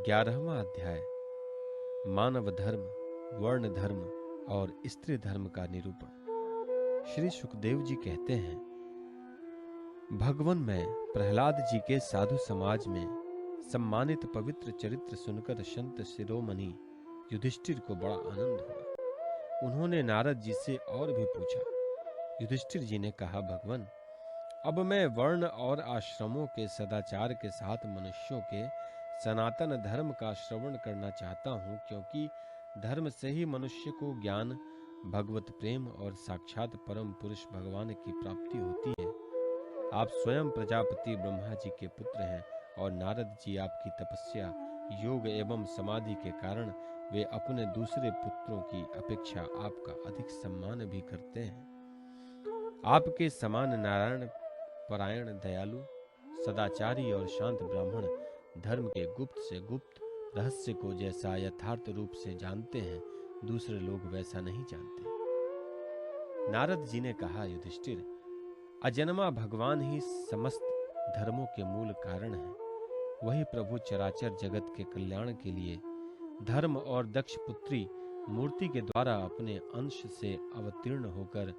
11वां अध्याय मानव धर्म, वर्ण धर्म और स्त्री धर्म का निरूपण। श्री सुखदेव जी कहते हैं, भगवन में प्रहलाद जी के साधु समाज में सम्मानित पवित्र चरित्र सुनकर संत शिरोमणि युधिष्ठिर को बड़ा आनंद हुआ। उन्होंने नारद जी से और भी पूछा। युधिष्ठिर जी ने कहा, भगवन, अब मैं वर्ण और आश्रमों के सदाचार के साथ मनुष्यों के सनातन धर्म का श्रवण करना चाहता हूँ, क्योंकि धर्म से ही मनुष्य को ज्ञान, भगवत प्रेम और साक्षात परम पुरुष भगवान की प्राप्ति होती है। आप स्वयं प्रजापति ब्रह्मा जी के पुत्र हैं और नारद जी आपकी तपस्या, योग एवं समाधि के कारण वे अपने दूसरे पुत्रों की अपेक्षा आपका अधिक सम्मान भी करते हैं। आपके समान नारायण परायण, दयालु, सदाचारी और शांत ब्राह्मण धर्म के गुप्त से गुप्त रहस्य को जैसा यथार्थ रूप से जानते हैं, दूसरे लोग वैसा नहीं जानते। नारद जी ने कहा, युधिष्ठिर, अजन्मा भगवान ही समस्त धर्मों के मूल कारण है। वही प्रभु चराचर जगत के कल्याण के लिए धर्म और दक्ष पुत्री मूर्ति के द्वारा अपने अंश से अवतीर्ण होकर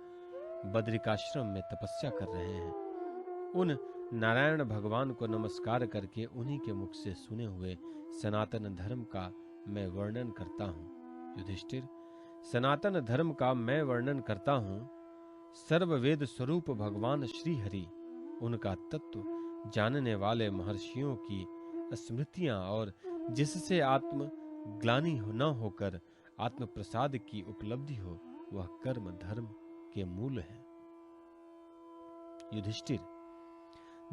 बद्रिकाश्रम में तपस्या कर रहे हैं। उन नारायण भगवान को नमस्कार करके उन्हीं के मुख से सुने हुए सनातन धर्म का मैं वर्णन करता हूँ। युधिष्ठिर, सनातन धर्म का मैं वर्णन करता हूँ। सर्ववेद स्वरूप भगवान श्री हरि, उनका तत्व जानने वाले महर्षियों की स्मृतियां और जिससे आत्म ग्लानि न होकर आत्म प्रसाद की उपलब्धि हो, वह कर्म धर्म के मूल है। युधिष्ठिर,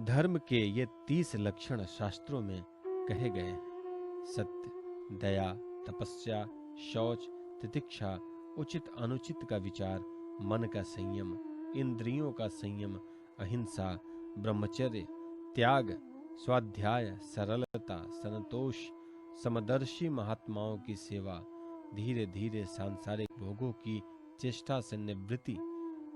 धर्म के ये 30 लक्षण शास्त्रों में कहे गए हैं। सत्य, दया, तपस्या, शौच, तितिक्षा, उचित अनुचित का विचार, मन का संयम, इंद्रियों का संयम, अहिंसा, ब्रह्मचर्य, त्याग, स्वाध्याय, सरलता, संतोष, समदर्शी महात्माओं की सेवा, धीरे धीरे सांसारिक भोगों की चेष्टा से निवृत्ति।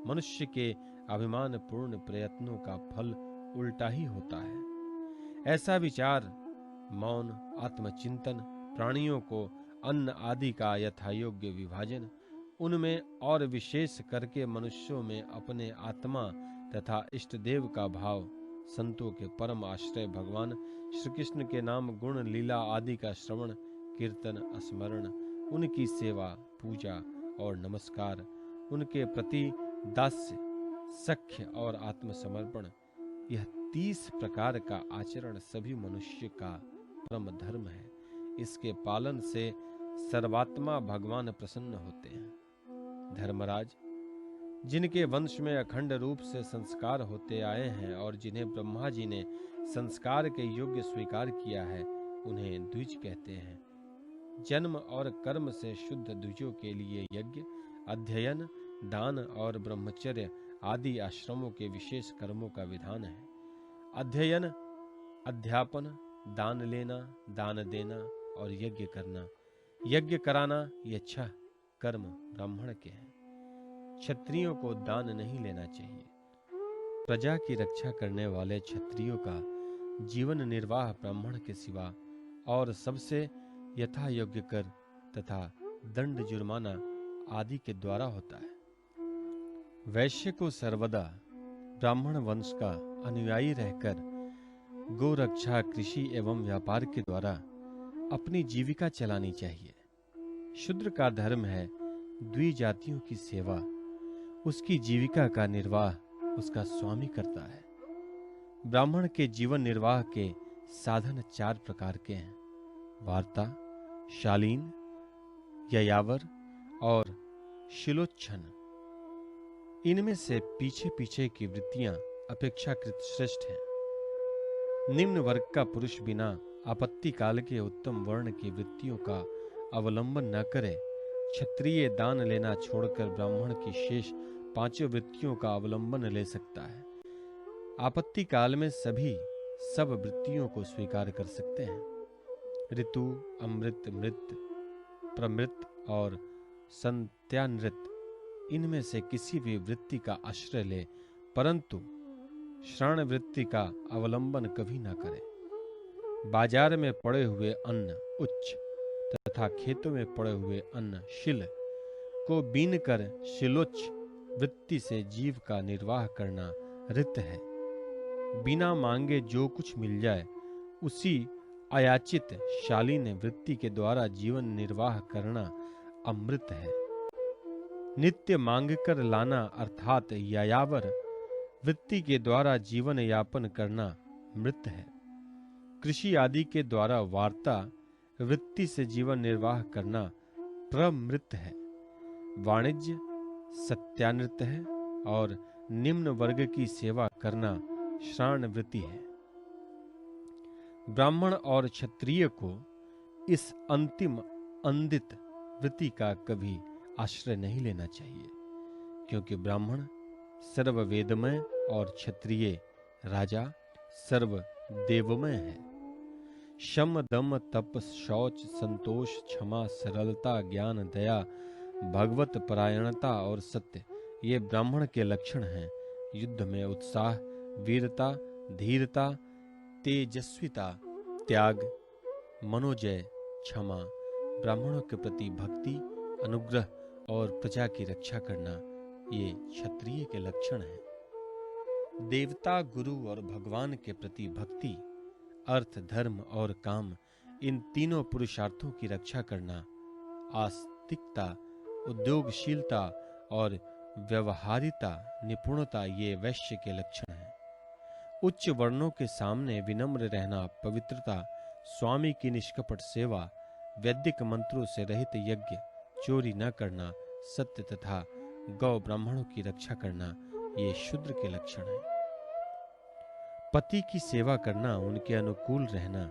मनुष्य के अभिमान पूर्ण प्रयत्नों का फल उल्टा ही होता है। ऐसा विचार, मौन, आत्मचिंतन, प्राणियों को अन्न आदि का यथायोग्य विभाजन, उनमें और विशेष करके मनुष्यों में अपने आत्मा तथा इष्ट देव का भाव, संतों के परम आश्रय भगवान श्री कृष्ण के नाम, गुण, लीला आदि का श्रवण, कीर्तन, स्मरण, उनकी सेवा, पूजा और नमस्कार, उनके प्रति दास्य, सख्य और आत्मसमर्पण, यह 30 प्रकार का आचरण सभी मनुष्य का परम धर्म है। इसके पालन से सर्वात्मा भगवान प्रसन्न होते हैं। धर्मराज, जिनके वंश में अखंड रूप से संस्कार होते आए हैं और जिन्हें ब्रह्मा जी ने संस्कार के योग्य स्वीकार किया है, उन्हें द्विज कहते हैं। जन्म और कर्म से शुद्ध द्विजों के लिए यज्ञ, अध्ययन, दान और ब्रह्मचर्य आदि आश्रमों के विशेष कर्मों का विधान है। अध्ययन, अध्यापन, दान लेना, दान देना और यज्ञ करना, यज्ञ कराना, ये 6 कर्म ब्राह्मण के हैं। क्षत्रियों को दान नहीं लेना चाहिए। प्रजा की रक्षा करने वाले क्षत्रियों का जीवन निर्वाह ब्राह्मण के सिवा और सबसे यथा योग्य कर तथा दंड जुर्माना आदि के द्वारा होता है। वैश्य को सर्वदा ब्राह्मण वंश का अनुयायी रहकर गो रक्षा, कृषि एवं व्यापार के द्वारा अपनी जीविका चलानी चाहिए। शूद्र का धर्म है द्विजातियों की सेवा। उसकी जीविका का निर्वाह उसका स्वामी करता है। ब्राह्मण के जीवन निर्वाह के साधन 4 प्रकार के हैं: वार्ता, शालीन, ययावर और शिलोच्छन। इनमें से पीछे पीछे की वृत्तियां अपेक्षाकृत श्रेष्ठ हैं। निम्न वर्ग का पुरुष बिना आपत्ति काल के उत्तम वर्ण की वृत्तियों का अवलंबन न करे। क्षत्रिय दान लेना छोड़कर ब्राह्मण की शेष 5 वृत्तियों का अवलंबन ले सकता है। आपत्ति काल में सब वृत्तियों को स्वीकार कर सकते हैं। ऋतु, अमृत, मृत, प्रमृत और संत्यानृत, इनमें से किसी भी वृत्ति का आश्रय ले, परंतु श्राण वृत्ति का अवलंबन कभी ना करे। बाजार में पड़े हुए अन्न, उच्च तथा खेतों में पड़े हुए अन्न शिल को बीन कर शिलोच्च वृत्ति से जीव का निर्वाह करना रित है। बिना मांगे जो कुछ मिल जाए उसी अयाचित शालीन वृत्ति के द्वारा जीवन निर्वाह करना अमृत है। नित्य मांग कर लाना अर्थात यायावर वृत्ति के द्वारा जीवन यापन करना मृत है। कृषि आदि के द्वारा वार्ता वृत्ति से जीवन निर्वाह करना प्रमृत है। वाणिज्य सत्यानृत है और निम्न वर्ग की सेवा करना श्राण वृत्ति है। ब्राह्मण और क्षत्रिय को इस अंतिम अंधित वृत्ति का कभी आश्रय नहीं लेना चाहिए, क्योंकि ब्राह्मण सर्व वेदमय और क्षत्रिय राजा सर्व देवमय है। शम दम तप शौच संतोष क्षमा सरलता ज्ञान दया भगवत परायणता और सत्य ये ब्राह्मण के लक्षण हैं। युद्ध में उत्साह वीरता धीरता तेजस्विता त्याग मनोजय क्षमा ब्राह्मणों के प्रति भक्ति अनुग्रह और प्रजा की रक्षा करना ये क्षत्रिय के लक्षण हैं। देवता गुरु और भगवान के प्रति भक्ति अर्थ धर्म और काम इन तीनों पुरुषार्थों की रक्षा करना आस्तिकता उद्योगशीलता और व्यवहारिता निपुणता ये वैश्य के लक्षण हैं। उच्च वर्णों के सामने विनम्र रहना पवित्रता स्वामी की निष्कपट सेवा वैदिक मंत्रों से रहित यज्ञ चोरी न करना सत्य तथा गौ ब्राह्मणों की रक्षा करना ये शूद्र के लक्षण हैं। पति की सेवा करना उनके अनुकूल रहना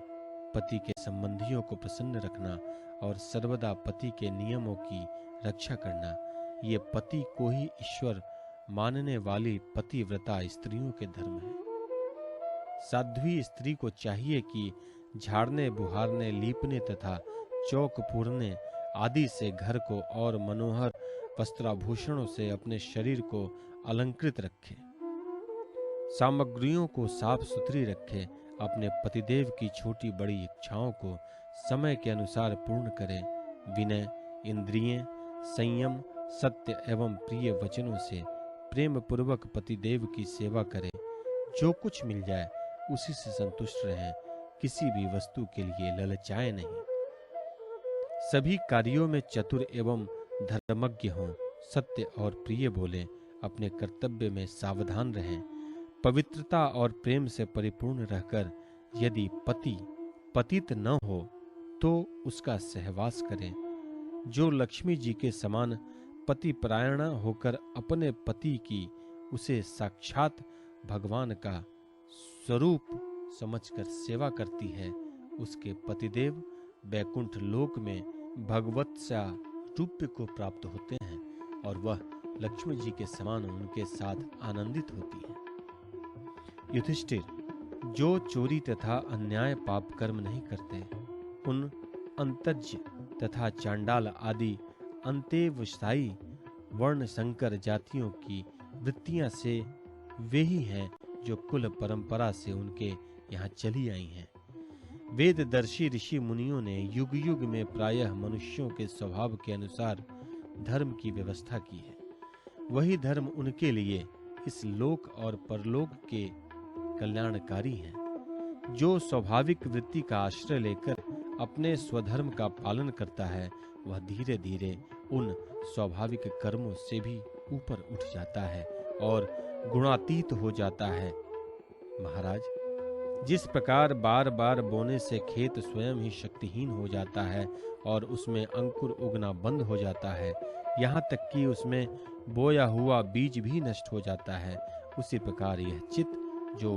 पति के संबंधियों को प्रसन्न रखना और सर्वदा पति के नियमों की रक्षा करना ये पति को ही ईश्वर मानने वाली पतिव्रता स्त्रियों के धर्म है। साध्वी स्त्री को चाहिए कि झाड़ने बुहारने लीपने तथा चौक पूरने आदि से घर को और मनोहर वस्त्राभूषणों से अपने शरीर को अलंकृत रखे, सामग्रियों को साफ सुथरी रखे, अपने पतिदेव की छोटी बड़ी इच्छाओं को समय के अनुसार पूर्ण करे, विनय इंद्रियें संयम सत्य एवं प्रिय वचनों से प्रेम पूर्वक पतिदेव की सेवा करे, जो कुछ मिल जाए उसी से संतुष्ट रहें, किसी भी वस्तु के लिए ललचाए नहीं। सभी कार्यों में चतुर एवं धर्मज्ञ हों, सत्य और प्रिय बोले, अपने कर्तव्य में सावधान रहें, पवित्रता और प्रेम से परिपूर्ण रहकर यदि पति पतित न हो तो उसका सहवास करें। जो लक्ष्मी जी के समान पति परायणा होकर अपने पति की उसे साक्षात भगवान का स्वरूप समझकर सेवा करती है, उसके पतिदेव वैकुंठ लोक में भगवत्सा रूप को प्राप्त होते हैं और वह लक्ष्मी जी के समान उनके साथ आनंदित होती है। युधिष्ठिर, जो चोरी तथा अन्याय पाप कर्म नहीं करते, उन अंतज्य तथा चांडाल आदि अंतेवसायी वर्ण संकर जातियों की वृत्तियां से वे ही हैं जो कुल परंपरा से उनके यहाँ चली आई हैं। वेददर्शी ऋषि मुनियों ने युग युग में प्रायः मनुष्यों के स्वभाव के अनुसार धर्म की व्यवस्था की है। वही धर्म उनके लिए इस लोक और परलोक के कल्याणकारी हैं। जो स्वाभाविक वृत्ति का आश्रय लेकर अपने स्वधर्म का पालन करता है, वह धीरे धीरे उन स्वाभाविक कर्मों से भी ऊपर उठ जाता है और गुणातीत हो जाता है। महाराज, जिस प्रकार बार बार बोने से खेत स्वयं ही शक्तिहीन हो जाता है और उसमें अंकुर उगना बंद हो जाता है, यहाँ तक कि उसमें बोया हुआ बीज भी नष्ट हो जाता है, उसी प्रकार यह चित्त जो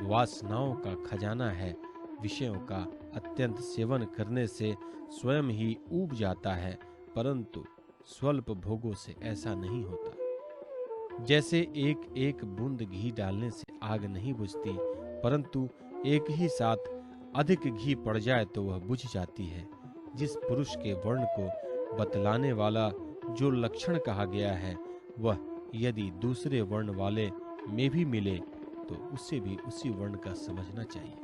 वासनाओं का खजाना है, विषयों का अत्यंत सेवन करने से स्वयं ही ऊब जाता है, परंतु स्वल्प भोगों से ऐसा नहीं होता। जैसे एक एक बूंद घी डालने से आग नहीं बुझती, परंतु एक ही साथ अधिक घी पड़ जाए तो वह बुझ जाती है। जिस पुरुष के वर्ण को बतलाने वाला जो लक्षण कहा गया है, वह यदि दूसरे वर्ण वाले में भी मिले तो उसे भी उसी वर्ण का समझना चाहिए।